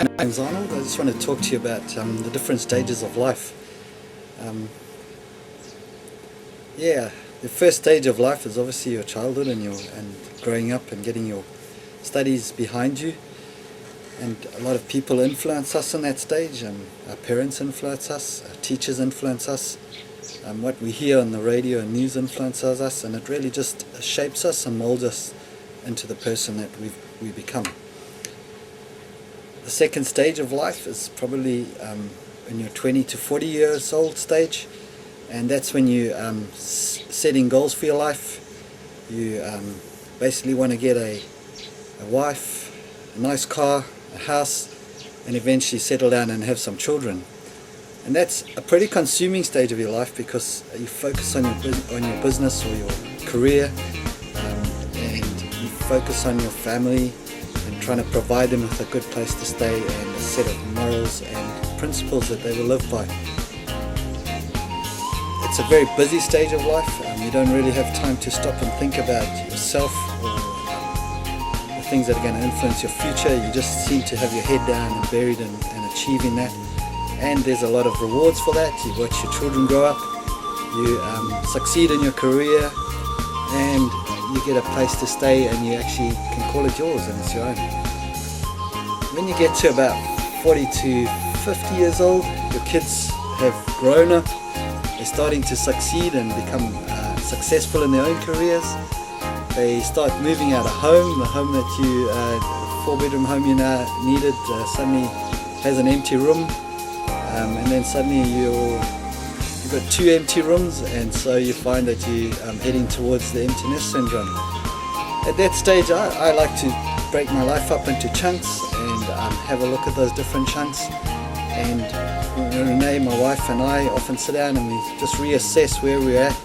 My name's Arnold. I just want to talk to you about the different stages of life. The first stage of life is obviously your childhood and growing up and getting your studies behind you. And a lot of people influence us in that stage. Our parents influence us, our teachers influence us, what we hear on the radio and news influences us, and it really just shapes us and molds us into the person that we become. The second stage of life is probably in your 20 to 40 years old stage, and that's when you setting goals for your life. You basically want to get a wife, a nice car, a house, and eventually settle down and have some children. And that's a pretty consuming stage of your life because you focus on your business or your career, and you focus on your family and trying to provide them with a good place to stay and a set of morals and principles that they will live by. It's a very busy stage of life. You don't really have time to stop and think about yourself or the things that are going to influence your future. You just seem to have your head down and buried in achieving that. And there's a lot of rewards for that. You watch your children grow up, you succeed in your career, and you get a place to stay and you actually can call it yours and it's your own. When you get to about 40 to 50 years old, your kids have grown up, they're starting to succeed and become successful in their own careers. They start moving out of home, the home that you, the 4-bedroom home you now needed suddenly has an empty room. And then suddenly you've got 2 empty rooms, and so you find that you're heading towards the emptiness syndrome. At that stage, I like to break my life up into chunks and have a look at those different chunks. And Renee, my wife, and I often sit down and we just reassess where we're at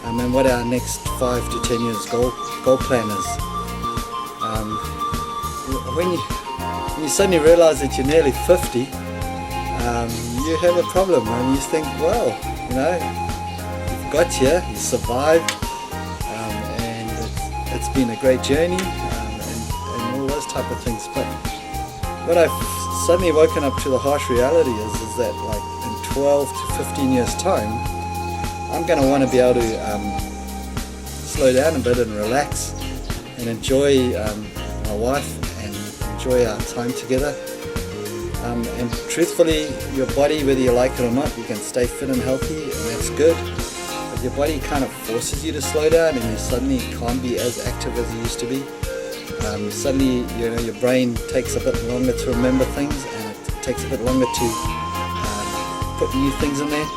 and what our next 5 to 10 years goal plan is. When you suddenly realize that you're nearly 50, you have a problem and you think, well, you've got here, you survived, and it's been a great journey, and all those type of things. But what I've suddenly woken up to the harsh reality is that like in 12 to 15 years time, I'm going to want to be able to slow down a bit and relax and enjoy my wife and enjoy our time together. And truthfully, your body, whether you like it or not, you can stay fit and healthy, and that's good. But your body kind of forces you to slow down, and you suddenly can't be as active as you used to be. Suddenly, your brain takes a bit longer to remember things, and it takes a bit longer to put new things in there.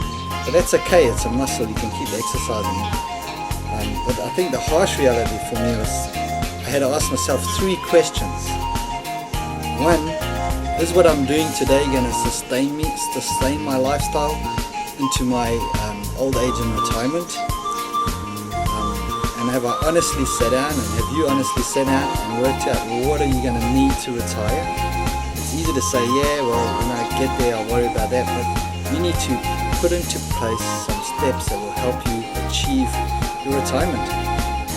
But that's okay. It's a muscle. You can keep exercising it. But I think the harsh reality for me was I had to ask myself 3 questions. One, is what I'm doing today going to sustain my lifestyle into my old age and retirement? And have I honestly sat down, and have you honestly sat down and worked out what are you going to need to retire? It's easy to say, yeah, well, when I get there I'll worry about that, but you need to put into place some steps that will help you achieve your retirement.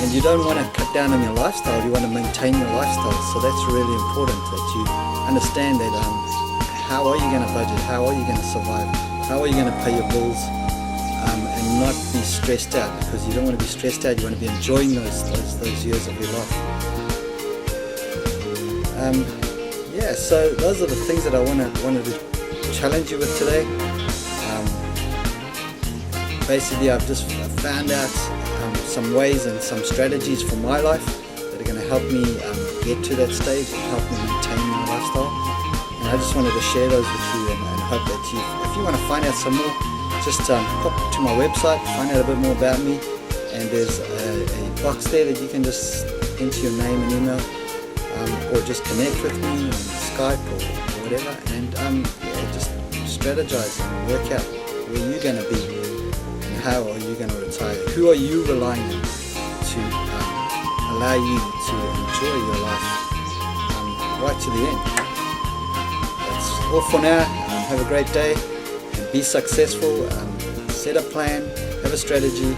And you don't want to cut down on your lifestyle, you want to maintain your lifestyle. So that's really important, that you understand that how are you going to budget, how are you going to survive, how are you going to pay your bills, and not be stressed out, because you don't want to be stressed out, you want to be enjoying those years of your life. So those are the things that I wanted to challenge you with today. Basically, I've just found out some ways and some strategies for my life that are going to help me get to that stage and help me maintain my lifestyle. And I just wanted to share those with you and hope that if you want to find out some more, just pop to my website, find out a bit more about me, and there's a box there that you can just enter your name and email, or just connect with me on Skype or whatever, and just strategize and work out where you're going to be. How are you going to retire? Who are you relying on to allow you to enjoy your life right to the end? That's all for now. Have a great day and be successful. Set a plan, have a strategy,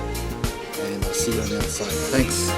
and I'll see you on the other side. Thanks.